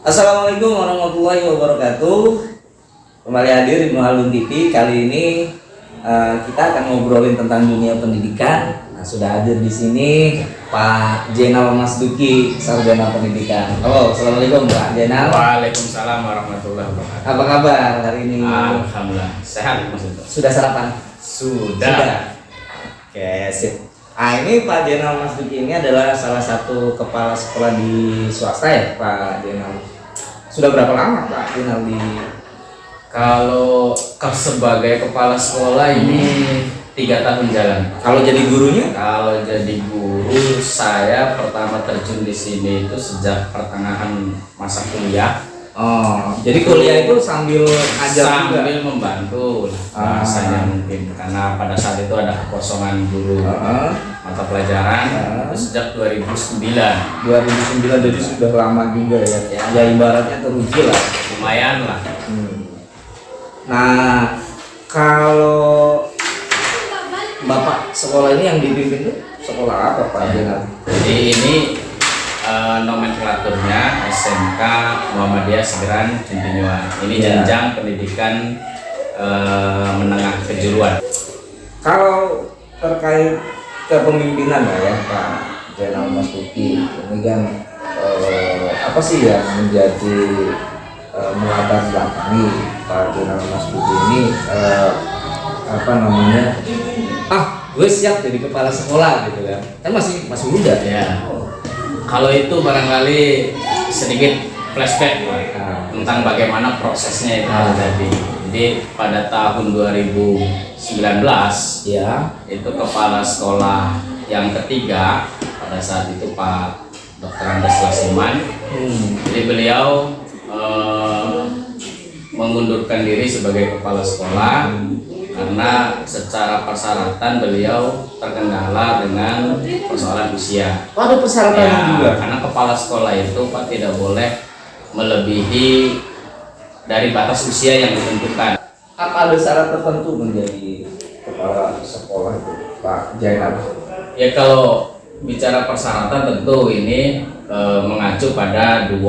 Assalamualaikum warahmatullahi wabarakatuh. Kembali hadir di Muhalun TV. Kali ini kita akan ngobrolin tentang dunia pendidikan. Nah, sudah hadir di sini Pak Jenal Mas Duki, sarjana pendidikan. Halo, assalamualaikum Pak Jenal. Waalaikumsalam warahmatullahi wabarakatuh. Apa kabar hari ini? Alhamdulillah sehat Mas Duki. Sudah sarapan? Sudah. Oke, sip. Ah, ini Pak Jenal Mas Duki ini adalah salah satu kepala sekolah di swasta ya, Pak Jenal. Sudah berapa lama Pak Jenal di? Kalau sebagai kepala sekolah ini 3 tahun jalan. Kalau jadi gurunya? Kalau jadi guru saya pertama terjun di sini itu sejak pertengahan masa kuliah. Oh, jadi kuliah itu sambil ngajar juga? Sambil membantu bahasanya mungkin karena pada saat itu ada kekosongan guru mata pelajaran itu sejak 2009. 2009 jadi sudah lama juga ya. Ya ibaratnya teruji lah. Lumayan lah. Nah, kalau Bapak sekolah ini yang dipimpin itu sekolah apa Pak Jenal? Jadi ini nomenklaturnya SMK Muhammadiyah Segeran Cintinyuan. Ini jenjang pendidikan menengah kejuruan. Kalau terkait kepemimpinan lah ya Pak Jenal Mas Duki, ini kan apa sih yang menjadi melatar belakangi Pak Jenal Mas Duki ini apa namanya? Gue siap jadi kepala sekolah gitu kan masih muda ya. Kalau itu barangkali sedikit flashback tentang bagaimana prosesnya itu terjadi. Jadi pada tahun 2019 ya, itu kepala sekolah yang ketiga pada saat itu Pak Dr. Andes Lasiman. Jadi beliau mengundurkan diri sebagai kepala sekolah karena secara persyaratan beliau terkendala dengan persoalan usia. Ada persyaratan juga. Karena kepala sekolah itu Pak tidak boleh melebihi dari batas usia yang ditentukan. Apa ada syarat tertentu menjadi kepala sekolah itu Pak Jainal? Ya kalau bicara persyaratan tentu ini mengacu pada 2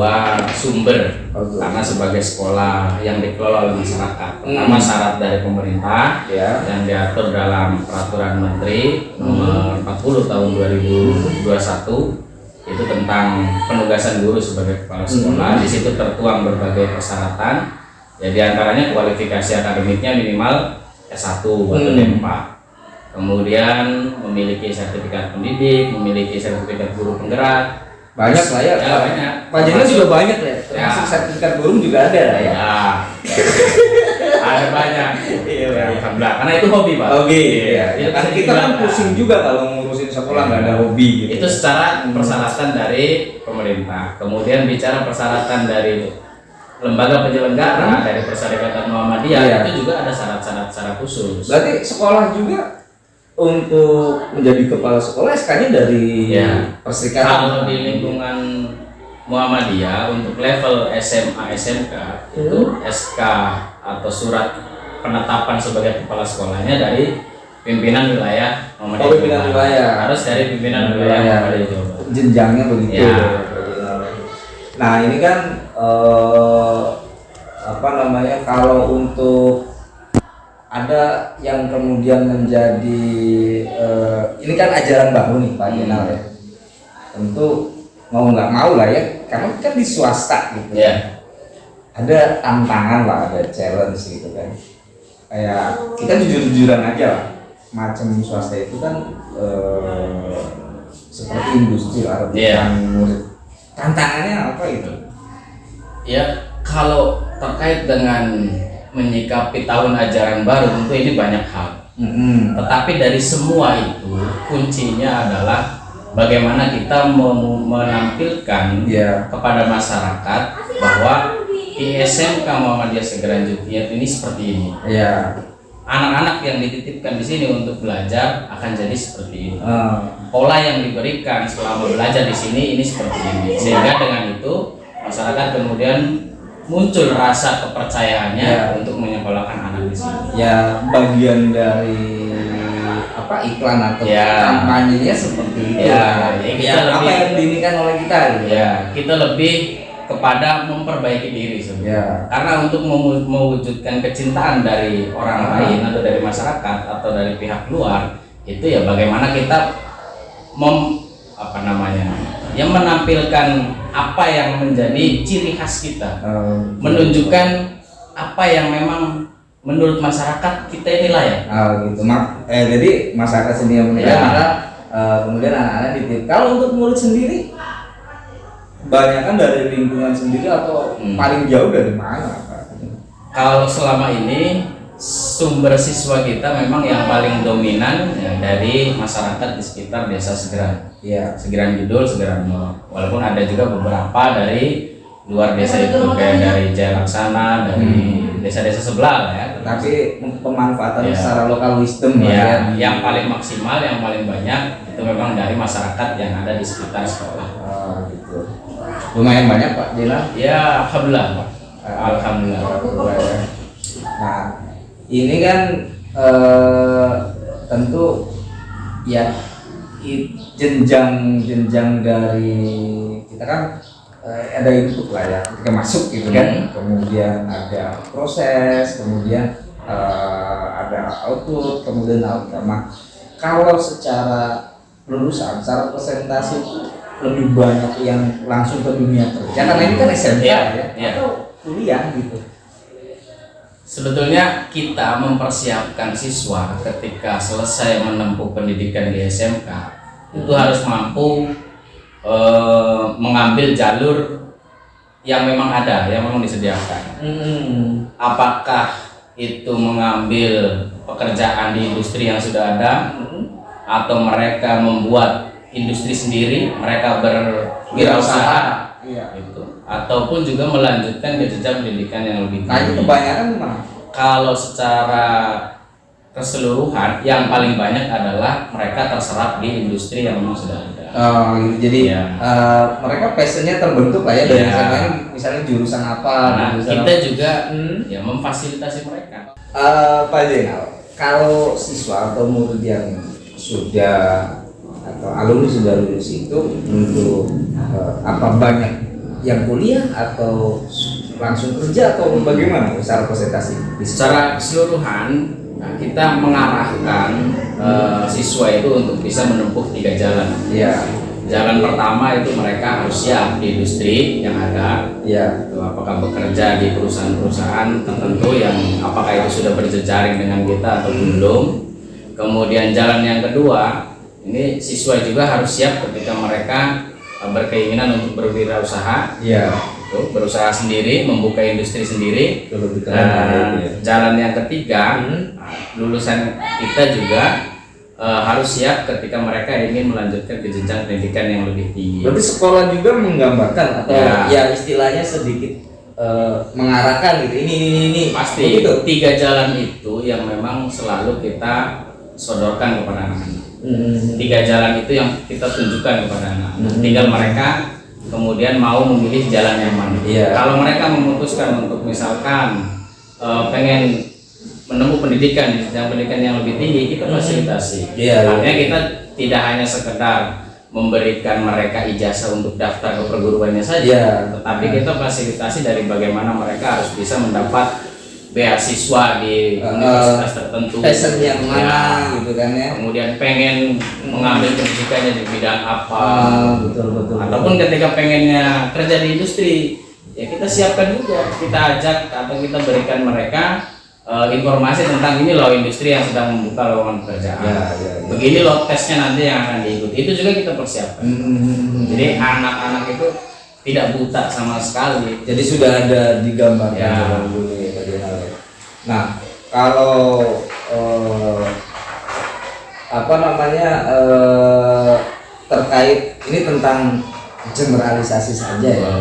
sumber. Karena sebagai sekolah yang dikelola oleh masyarakat, pertama syarat dari pemerintah yang diatur dalam Peraturan Menteri Nomor 40 Tahun 2021 itu tentang penugasan guru sebagai kepala sekolah. Di situ tertuang berbagai persyaratan. Jadi antaranya kualifikasi akademiknya minimal S1 atau D4. Kemudian memiliki sertifikat pendidik, memiliki sertifikat guru penggerak. Banyak lah ya, banyak. Pak Jenal juga banyak ya, termasuk sertifikat guru juga ada lah ya. Ada banyak. Iya, alhamdulillah. Karena itu hobi Pak. Hobi. Iya. Kan Kita kan pusing juga kalau ngurusin sekolah nggak ada hobi gitu. Itu secara persyaratan dari pemerintah. Kemudian bicara persyaratan dari lembaga penyelenggara dari Perserikatan Muhammadiyah itu juga ada syarat-syarat secara khusus. Berarti sekolah juga untuk menjadi kepala sekolah SK-nya dari Perserikatan. Kalau di lingkungan Muhammadiyah untuk level SMA SMK itu SK atau surat penetapan sebagai kepala sekolahnya dari pimpinan wilayah Muhammadiyah. Pimpinan wilayah. Harus dari pimpinan wilayah Muhammadiyah Jawa Barat. Jenjangnya begitu. Nah, ini kan apa namanya, kalau untuk ada yang kemudian menjadi ini kan ajaran baru nih Pak Jenal ya. Tentu mau nggak mau lah ya, karena kan di swasta gitu. Ada tantangan lah, ada challenge gitu kan. Kayak kita jujur-jujuran aja lah. Macam swasta itu kan seperti industri lah, bukan murid. Tantangannya apa itu? Ya, kalau terkait dengan menyikapi tahun ajaran baru tentu ini banyak hal. Tetapi dari semua itu kuncinya adalah bagaimana kita menampilkan kepada masyarakat bahwa di SMK Muhammadiyah Segeran Cintinyuan ini seperti ini. Anak-anak yang dititipkan di sini untuk belajar akan jadi seperti ini. Pola yang diberikan selama belajar di sini ini seperti ini. Sehingga dengan itu masyarakat kemudian muncul rasa kepercayaannya untuk menyekolahkan anak di sini. Ya, bagian dari apa iklan atau kampanyenya seperti itu. Kita apa yang diinginkan oleh kita gitu. Kita lebih kepada memperbaiki diri sebenarnya. Ya. Karena untuk mewujudkan kecintaan dari orang lain atau dari masyarakat atau dari pihak luar, itu ya bagaimana kita yang menampilkan apa yang menjadi ciri khas kita, menunjukkan apa yang memang menurut masyarakat kita ini layak. Gitu. Jadi masyarakat sendiri yang menilai, maka kemudian anak-anak dititip. Kalau untuk murid sendiri, banyakkan dari lingkungan sendiri atau paling jauh dari mana, Pak? Kalau selama ini sumber siswa kita memang yang paling dominan ya, dari masyarakat di sekitar desa Segeran. Iya. Segeran Kidul, Segeran Moro. Walaupun ada juga beberapa dari luar desa itu, kayak dari Jaya Laksana, dari desa-desa sebelah ya. Tapi pemanfaatan Ya. secara lokal wisdom Ya, yang paling maksimal, yang paling banyak itu memang dari masyarakat yang ada di sekitar sekolah. Gitu. Lumayan banyak, Pak Jenal. Ya, alhamdulillah, Pak. Alhamdulillah. Nah, ini kan tentu ya jenjang dari kita kan ada input lah ya ketika masuk gitu kan, kemudian ada proses, kemudian ada output, kemudian outcome. Nah, kalau secara lulusan, secara presentasi itu lebih banyak yang langsung ke dunia kerja karena ini kan SMK ya, atau kuliah gitu. Sebetulnya kita mempersiapkan siswa ketika selesai menempuh pendidikan di SMK itu harus mampu mengambil jalur yang memang ada, yang memang disediakan. Apakah itu mengambil pekerjaan di industri yang sudah ada, atau mereka membuat industri sendiri, mereka berwirausaha, gitu, ataupun juga melanjutkan ke jenjang pendidikan yang lebih tinggi. Nah, itu kebanyakan gimana? Kalau secara keseluruhan yang paling banyak adalah mereka terserap di industri yang memang sudah ada. Jadi mereka passionnya terbentuk lah ya dari SMA ini, misalnya jurusan apa. Nah, jurusan kita juga ya memfasilitasi mereka. Pak Jenal, kalau siswa atau murid yang sudah atau alumni sudah lulus itu untuk apa banyak yang kuliah atau langsung kerja atau bagaimana secara presentasi? Secara keseluruhan kita mengarahkan siswa itu untuk bisa menempuh 3 jalan. Iya. Jalan pertama itu mereka harus siap di industri yang ada. Iya. Apakah bekerja di perusahaan-perusahaan tertentu yang apakah itu sudah berjejaring dengan kita atau belum. Kemudian jalan yang kedua, ini siswa juga harus siap ketika mereka berkeinginan untuk berwirausaha. Iya. Berusaha sendiri, membuka industri sendiri. Jalan yang ketiga, lulusan kita juga harus siap ketika mereka ingin melanjutkan ke jenjang pendidikan yang lebih tinggi. Berarti sekolah juga menggambarkan atau ya istilahnya sedikit mengarahkan gitu. Ini pasti begitu. 3 jalan itu yang memang selalu kita sodorkan kepada anak-anak. 3 jalan itu yang kita tunjukkan kepada anak-anak. Tinggal mereka kemudian mau memilih jalan yang mana. Kalau mereka memutuskan untuk misalkan pengen menempuh pendidikan di jenjang pendidikan yang lebih tinggi, kita fasilitasi. Artinya kita tidak hanya sekedar memberikan mereka ijazah untuk daftar ke perguruannya saja, tetapi kita fasilitasi dari bagaimana mereka harus bisa mendapat beasiswa di universitas tertentu, passion yang mana gitu kan ya. Kemudian pengen mengambil pendidikannya di bidang apa, betul. Ataupun ketika pengennya kerja di industri, ya kita siapkan juga, kita ajak atau kita berikan mereka informasi tentang ini loh industri yang sedang membuka lowongan pekerjaan. Begini loh tesnya nanti yang akan diikuti. Itu juga kita persiapkan. Jadi anak-anak itu tidak buta sama sekali. Jadi sudah ada digambarkan dulu. Nah, kalau terkait ini tentang generalisasi saja ya.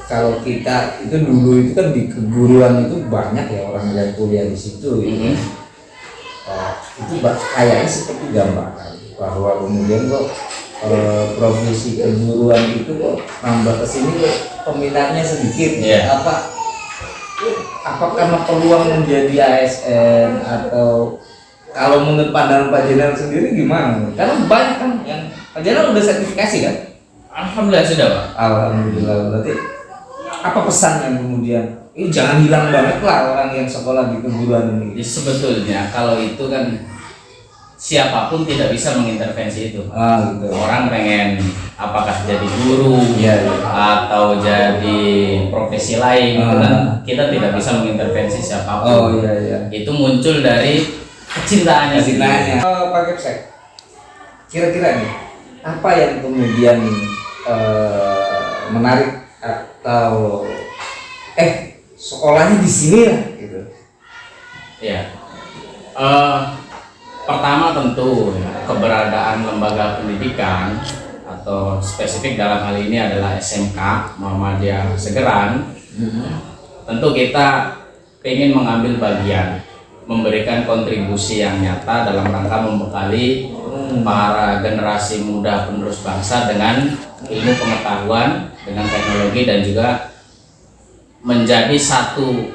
Kalau kita itu dulu itu kan di keguruan itu banyak ya orang yang kuliah di situ. Itu kayaknya seperti gambaran bahwa kemudian kok profesi keguruan itu kok nambah kesini kok peminatnya sedikit. Apa karena peluang menjadi ASN atau kalau menurut pandangan Pak Jenal sendiri gimana? Karena banyak kan yang Pak Jenal udah sertifikasi kan? Alhamdulillah sudah, Pak. Alhamdulillah. Berarti apa pesan yang kemudian jangan hilang banget lah orang yang sekolah di keguruan ini. Jadi sebetulnya kalau itu kan siapapun tidak bisa mengintervensi itu. Gitu. Orang pengen apakah jadi guru Iya. atau jadi profesi lain, itu kan kita tidak bisa mengintervensi siapapun. Iya. Itu muncul dari kecintaannya sendiri. Pak Kepsek, kira-kira nih apa yang kemudian menarik atau sekolahnya di sini lah gitu. Ya. Pertama tentu ya, keberadaan lembaga pendidikan atau spesifik dalam hal ini adalah SMK Muhammadiyah Segeran. Tentu kita ingin mengambil bagian, memberikan kontribusi yang nyata dalam rangka membekali para generasi muda penerus bangsa dengan ilmu pengetahuan, dengan teknologi, dan juga menjadi satu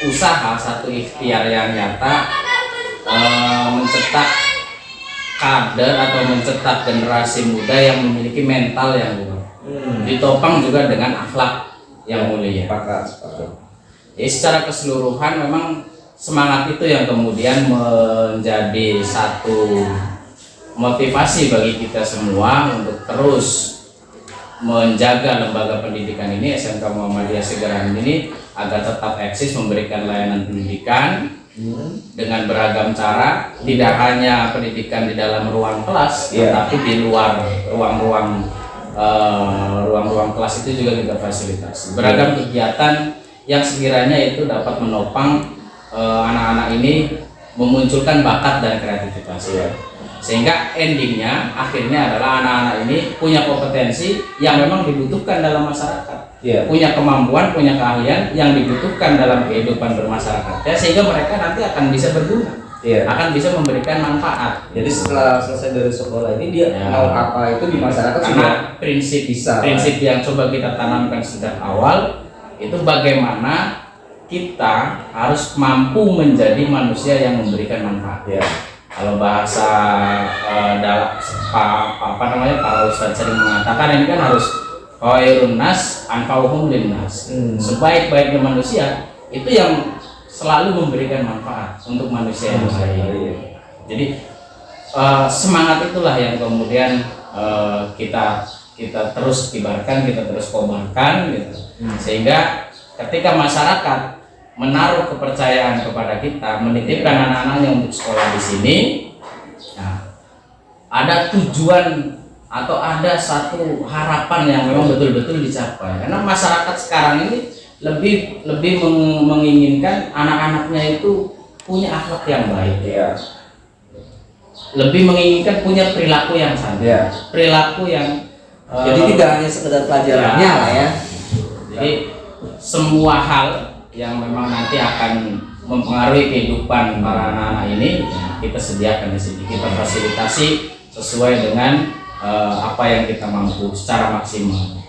usaha, satu ikhtiar yang nyata mencetak kader atau mencetak generasi muda yang memiliki mental yang luhur, ditopang juga dengan akhlak yang mulia. Jadi secara keseluruhan memang semangat itu yang kemudian menjadi satu motivasi bagi kita semua untuk terus menjaga lembaga pendidikan ini, SMK Muhammadiyah Segeran ini, agar tetap eksis memberikan layanan pendidikan dengan beragam cara, tidak hanya pendidikan di dalam ruang kelas, tetapi di luar ruang-ruang kelas itu juga kita fasilitasi beragam kegiatan yang sekiranya itu dapat menopang anak-anak ini memunculkan bakat dan kreativitas, sehingga endingnya akhirnya adalah anak-anak ini punya kompetensi yang memang dibutuhkan dalam masyarakat. Punya kemampuan, punya keahlian yang dibutuhkan dalam kehidupan bermasyarakatnya, sehingga mereka nanti akan bisa berguna, akan bisa memberikan manfaat. Jadi setelah selesai dari sekolah ini dia mau apa itu di masyarakat, karena prinsip yang coba kita tanamkan sejak awal itu bagaimana kita harus mampu menjadi manusia yang memberikan manfaat. Kalau bahasa para ustadz sering mengatakan ini kan harus khairun nas anfa'uhum linnas. Sebaik-baiknya manusia itu yang selalu memberikan manfaat untuk manusia yang lain. Jadi semangat itulah yang kemudian kita terus kibarkan, kita terus kobarkan gitu. Sehingga ketika masyarakat menaruh kepercayaan kepada kita, menitipkan anak-anaknya untuk sekolah di sini, ada tujuan atau ada satu harapan yang memang betul-betul dicapai. Karena masyarakat sekarang ini lebih menginginkan anak-anaknya itu punya akhlak yang baik, lebih menginginkan punya perilaku yang santai, perilaku yang jadi tidak hanya sekedar pelajarannya lah ya. Jadi semua hal yang memang nanti akan mempengaruhi kehidupan para anak-anak ini kita sediakan di sini, kita fasilitasi sesuai dengan apa yang kita mampu secara maksimal.